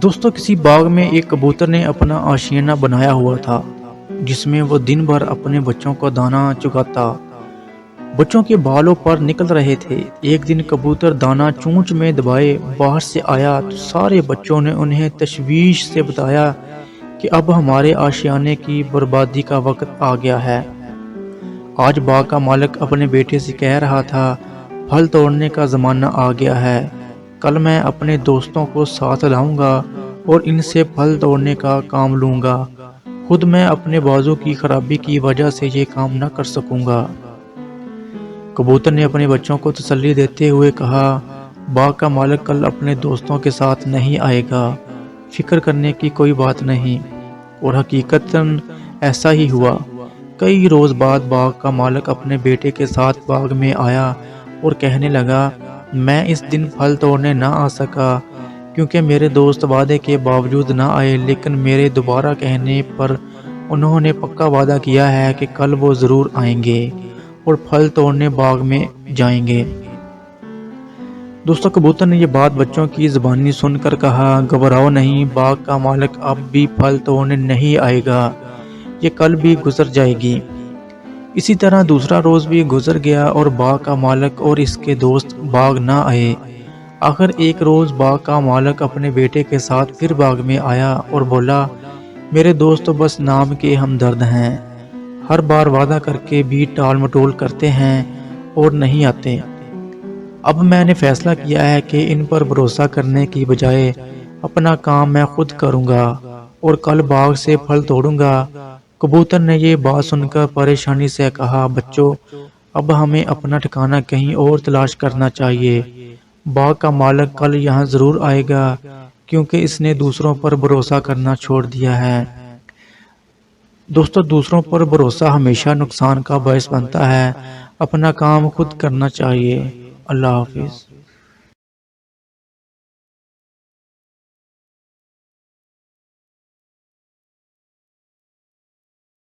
दोस्तों, किसी बाग में एक कबूतर ने अपना आशियाना बनाया हुआ था, जिसमें वो दिन भर अपने बच्चों को दाना चुगाता। बच्चों के बालों पर निकल रहे थे। एक दिन कबूतर दाना चोंच में दबाए बाहर से आया तो सारे बच्चों ने उन्हें तशवीश से बताया कि अब हमारे आशियाने की बर्बादी का वक्त आ गया है। आज बाग का मालिक अपने बेटे से कह रहा था, फल तोड़ने का जमाना आ गया है। कल मैं अपने दोस्तों को साथ लाऊंगा और इनसे फल तोड़ने का काम लूंगा। खुद मैं अपने बाजू की खराबी की वजह से ये काम न कर सकूंगा। कबूतर ने अपने बच्चों को तसल्ली देते हुए कहा, बाग का मालिक कल अपने दोस्तों के साथ नहीं आएगा। फिक्र करने की कोई बात नहीं। और हकीकतन ऐसा ही हुआ। कई रोज बाद बाग का मालिक अपने बेटे के साथ बाग में आया और कहने लगा, मैं इस दिन फल तोड़ने ना आ सका क्योंकि मेरे दोस्त वादे के बावजूद ना आए, लेकिन मेरे दोबारा कहने पर उन्होंने पक्का वादा किया है कि कल वो ज़रूर आएंगे और फल तोड़ने बाग में जाएंगे। दोस्तों, कबूतर ने ये बात बच्चों की ज़बानी सुनकर कहा, घबराओ नहीं, बाग का मालिक अब भी फल तोड़ने नहीं आएगा, ये कल भी गुजर जाएगी। इसी तरह दूसरा रोज भी गुजर गया और बाग का मालिक और इसके दोस्त बाग ना आए। आखिर एक रोज बाग का मालिक अपने बेटे के साथ फिर बाग में आया और बोला, मेरे दोस्त तो बस नाम के हमदर्द हैं, हर बार वादा करके भी टाल मटोल करते हैं और नहीं आते। अब मैंने फैसला किया है कि इन पर भरोसा करने की बजाय अपना काम मैं खुद करूंगा और कल बाग से फल तोड़ूंगा। कबूतर ने ये बात सुनकर परेशानी से कहा, बच्चों, अब हमें अपना ठिकाना कहीं और तलाश करना चाहिए। बाग का मालिक कल यहाँ जरूर आएगा क्योंकि इसने दूसरों पर भरोसा करना छोड़ दिया है। दोस्तों, दूसरों पर भरोसा हमेशा नुकसान का बायस बनता है। अपना काम खुद करना चाहिए। अल्लाह हाफिज।